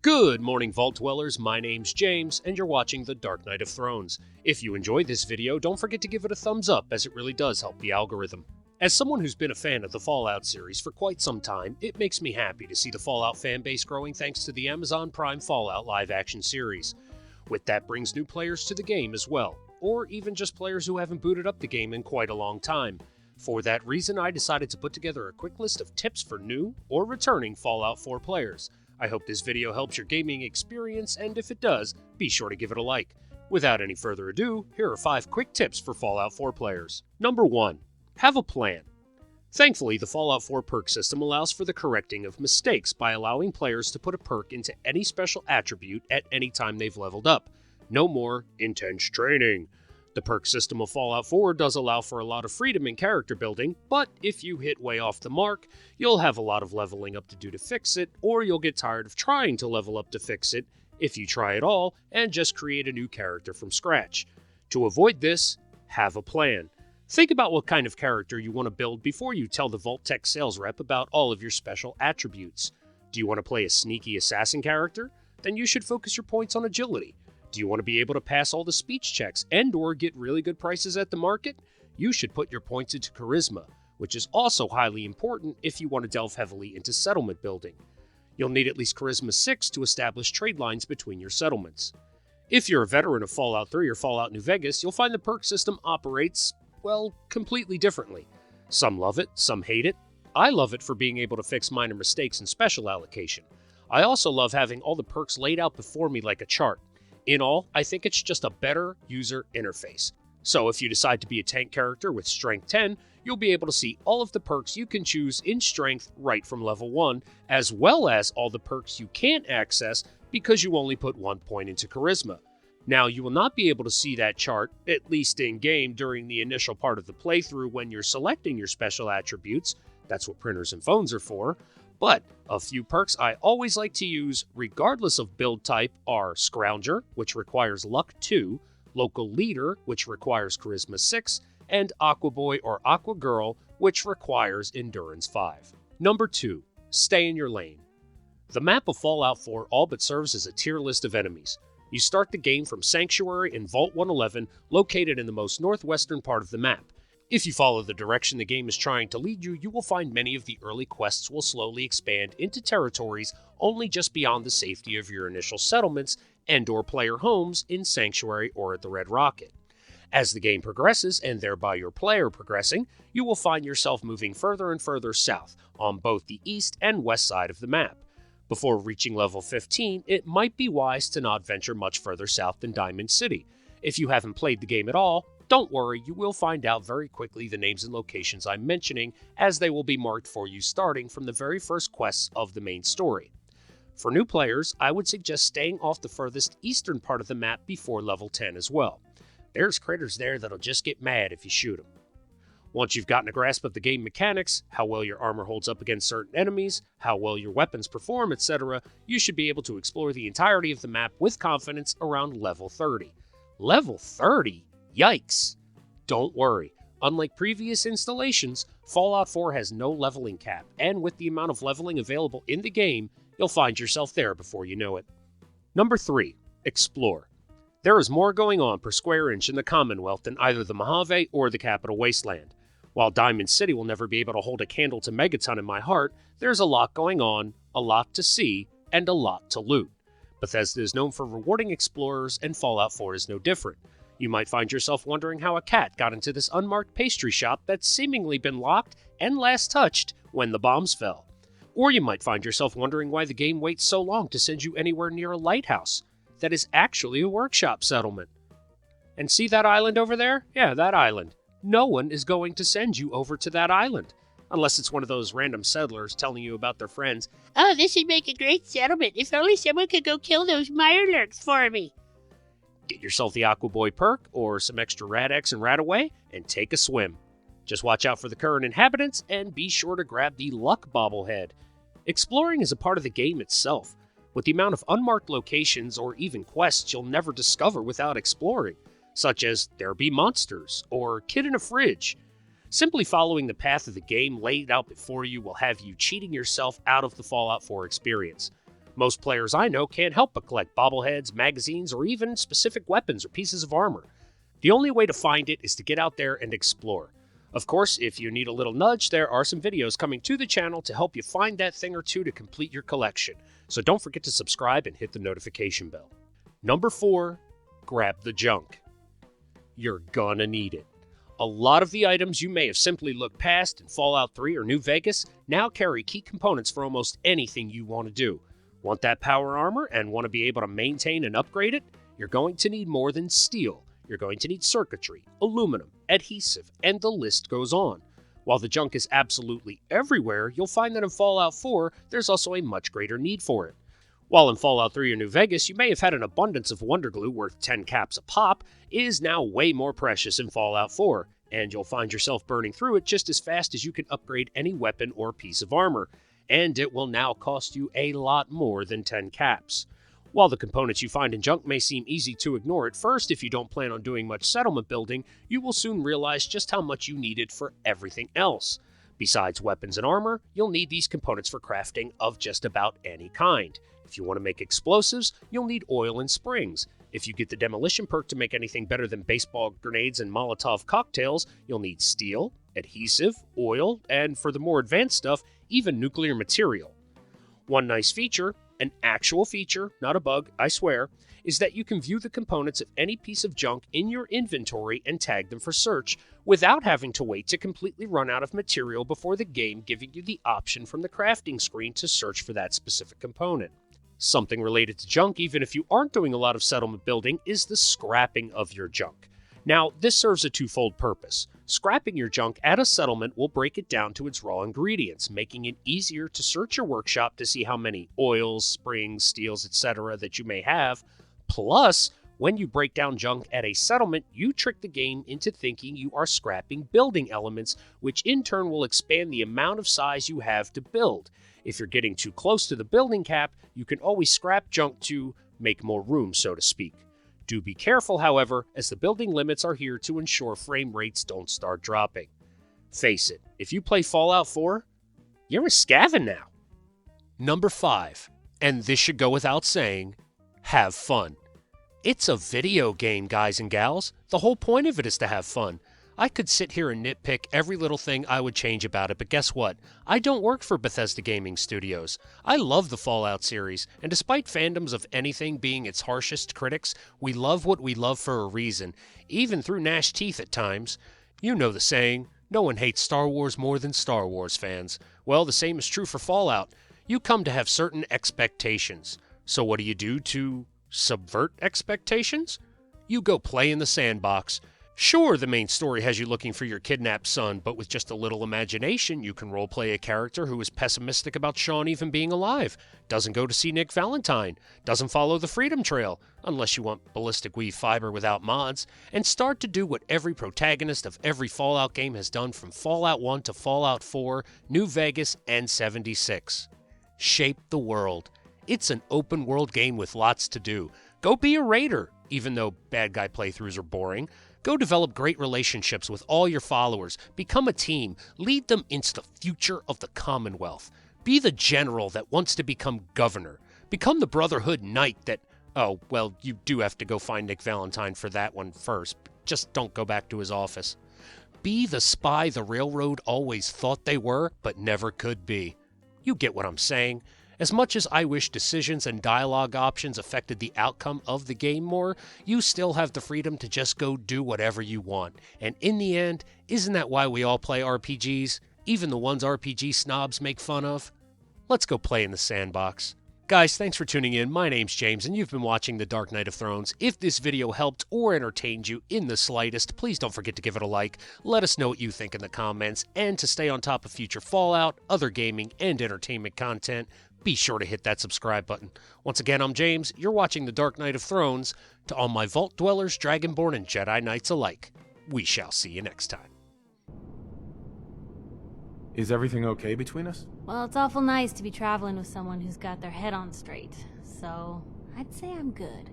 Good morning, Vault Dwellers. My name's James, and you're watching The Dark Knight of Thrones. If you enjoyed this video, don't forget to give it a thumbs up, as it really does help the algorithm. As someone who's been a fan of the Fallout series for quite some time, it makes me happy to see the Fallout fanbase growing thanks to the Amazon Prime Fallout live-action series. With that brings new players to the game as well, or even just players who haven't booted up the game in quite a long time. For that reason, I decided to put together a quick list of tips for new or returning Fallout 4 players. I hope this video helps your gaming experience, and if it does, be sure to give it a like. Without any further ado, here are 5 quick tips for Fallout 4 players. Number 1. Have a plan. Thankfully, the Fallout 4 perk system allows for the correcting of mistakes by allowing players to put a perk into any special attribute at any time they've leveled up. No more intense training. The perk system of Fallout 4 does allow for a lot of freedom in character building, but if you hit way off the mark, you'll have a lot of leveling up to do to fix it, or you'll get tired of trying to level up to fix it if you try it all and just create a new character from scratch. To avoid this, have a plan. Think about what kind of character you want to build before you tell the Vault-Tec sales rep about all of your special attributes. Do you want to play a sneaky assassin character? Then you should focus your points on agility. Do you want to be able to pass all the speech checks and/or get really good prices at the market? You should put your points into charisma, which is also highly important if you want to delve heavily into settlement building. You'll need at least charisma 6 to establish trade lines between your settlements. If you're a veteran of Fallout 3 or Fallout New Vegas, you'll find the perk system operates, well, completely differently. Some love it, some hate it. I love it for being able to fix minor mistakes in special allocation. I also love having all the perks laid out before me like a chart. In all, I think it's just a better user interface. So if you decide to be a tank character with Strength 10, you'll be able to see all of the perks you can choose in Strength right from level 1, as well as all the perks you can't access because you only put 1 point into Charisma. Now, you will not be able to see that chart, at least in-game, during the initial part of the playthrough when you're selecting your special attributes. That's what printers and phones are for. But a few perks I always like to use, regardless of build type, are Scrounger, which requires Luck 2, Local Leader, which requires Charisma 6, and Aqua Boy or Aqua Girl, which requires Endurance 5. Number 2. Stay in your lane. The map of Fallout 4 all but serves as a tier list of enemies. You start the game from Sanctuary in Vault 111, located in the most northwestern part of the map. If you follow the direction the game is trying to lead you, you will find many of the early quests will slowly expand into territories only just beyond the safety of your initial settlements and/or player homes in Sanctuary or at the Red Rocket. As the game progresses, and thereby your player progressing, you will find yourself moving further and further south on both the east and west side of the map. Before reaching level 15, it might be wise to not venture much further south than Diamond City. If you haven't played the game at all, don't worry, you will find out very quickly the names and locations I'm mentioning, as they will be marked for you starting from the very first quests of the main story. For new players, I would suggest staying off the furthest eastern part of the map before level 10 as well. There's critters there that'll just get mad if you shoot them. Once you've gotten a grasp of the game mechanics, how well your armor holds up against certain enemies, how well your weapons perform, etc., you should be able to explore the entirety of the map with confidence around level 30. Level 30? Yikes! Don't worry. Unlike previous installations, Fallout 4 has no leveling cap, and with the amount of leveling available in the game, you'll find yourself there before you know it. Number 3. Explore. There is more going on per square inch in the Commonwealth than either the Mojave or the Capital Wasteland. While Diamond City will never be able to hold a candle to Megaton in my heart, there's a lot going on, a lot to see, and a lot to loot. Bethesda is known for rewarding explorers, and Fallout 4 is no different. You might find yourself wondering how a cat got into this unmarked pastry shop that's seemingly been locked and last touched when the bombs fell. Or you might find yourself wondering why the game waits so long to send you anywhere near a lighthouse that is actually a workshop settlement. And see that island over there? Yeah, that island. No one is going to send you over to that island, unless it's one of those random settlers telling you about their friends. Oh, this would make a great settlement. If only someone could go kill those Mirelurks for me. Get yourself the Aqua Boy perk or some extra Rad-X and Radaway and take a swim. Just watch out for the current inhabitants and be sure to grab the Luck bobblehead. Exploring is a part of the game itself, with the amount of unmarked locations or even quests you'll never discover without exploring, such as There Be Monsters or Kid in a Fridge. Simply following the path of the game laid out before you will have you cheating yourself out of the Fallout 4 experience. Most players I know can't help but collect bobbleheads, magazines, or even specific weapons or pieces of armor. The only way to find it is to get out there and explore. Of course, if you need a little nudge, there are some videos coming to the channel to help you find that thing or two to complete your collection. So don't forget to subscribe and hit the notification bell. Number 4, grab the junk. You're gonna need it. A lot of the items you may have simply looked past in Fallout 3 or New Vegas now carry key components for almost anything you want to do. Want that power armor and want to be able to maintain and upgrade it? You're going to need more than steel. You're going to need circuitry, aluminum, adhesive, and the list goes on. While the junk is absolutely everywhere, you'll find that in Fallout 4, there's also a much greater need for it. While in Fallout 3 or New Vegas, you may have had an abundance of Wonder Glue worth 10 caps a pop, it is now way more precious in Fallout 4, and you'll find yourself burning through it just as fast as you can upgrade any weapon or piece of armor, and it will now cost you a lot more than 10 caps. While the components you find in junk may seem easy to ignore at first if you don't plan on doing much settlement building, you will soon realize just how much you need it for everything else. Besides weapons and armor, you'll need these components for crafting of just about any kind. If you want to make explosives, you'll need oil and springs. If you get the demolition perk to make anything better than baseball grenades and Molotov cocktails, you'll need steel, adhesive, oil, and for the more advanced stuff, even nuclear material. One nice feature, an actual feature, not a bug, I swear, is that you can view the components of any piece of junk in your inventory and tag them for search without having to wait to completely run out of material before the game giving you the option from the crafting screen to search for that specific component. Something related to junk, even if you aren't doing a lot of settlement building, is the scrapping of your junk. Now, this serves a twofold purpose. Scrapping your junk at a settlement will break it down to its raw ingredients, making it easier to search your workshop to see how many oils, springs, steels, etc. that you may have. Plus, when you break down junk at a settlement, you trick the game into thinking you are scrapping building elements, which in turn will expand the amount of size you have to build. If you're getting too close to the building cap, you can always scrap junk to make more room, so to speak. Do be careful, however, as the building limits are here to ensure frame rates don't start dropping. Face it, if you play Fallout 4, you're a scavenge now. Number 5, and this should go without saying, have fun. It's a video game, guys and gals. The whole point of it is to have fun. I could sit here and nitpick every little thing I would change about it, but guess what? I don't work for Bethesda Gaming Studios. I love the Fallout series, and despite fandoms of anything being its harshest critics, we love what we love for a reason, even through gnashed teeth at times. You know the saying, no one hates Star Wars more than Star Wars fans. Well, the same is true for Fallout. You come to have certain expectations. So what do you do to subvert expectations? You go play in the sandbox. Sure, the main story has you looking for your kidnapped son, but with just a little imagination, you can roleplay a character who is pessimistic about Sean even being alive, doesn't go to see Nick Valentine, doesn't follow the Freedom Trail, unless you want ballistic weave fiber without mods, and start to do what every protagonist of every Fallout game has done from Fallout 1 to Fallout 4, New Vegas, and 76. Shape the world. It's an open world game with lots to do. Go be a raider, even though bad guy playthroughs are boring. Go develop great relationships with all your followers, become a team, lead them into the future of the Commonwealth. Be the general that wants to become governor. Become the Brotherhood Knight that, oh, well, you do have to go find Nick Valentine for that one first. Just don't go back to his office. Be the spy the Railroad always thought they were, but never could be. You get what I'm saying. As much as I wish decisions and dialogue options affected the outcome of the game more, you still have the freedom to just go do whatever you want. And in the end, isn't that why we all play RPGs? Even the ones RPG snobs make fun of? Let's go play in the sandbox. Guys, thanks for tuning in. My name's James, and you've been watching The Dark Knight of Thrones. If this video helped or entertained you in the slightest, please don't forget to give it a like. Let us know what you think in the comments, and to stay on top of future Fallout, other gaming, and entertainment content, be sure to hit that subscribe button. Once again, I'm James. You're watching The Dark Knight of Thrones. To all my Vault Dwellers, Dragonborn, and Jedi Knights alike, we shall see you next time. Is everything okay between us? Well, it's awful nice to be traveling with someone who's got their head on straight, so I'd say I'm good.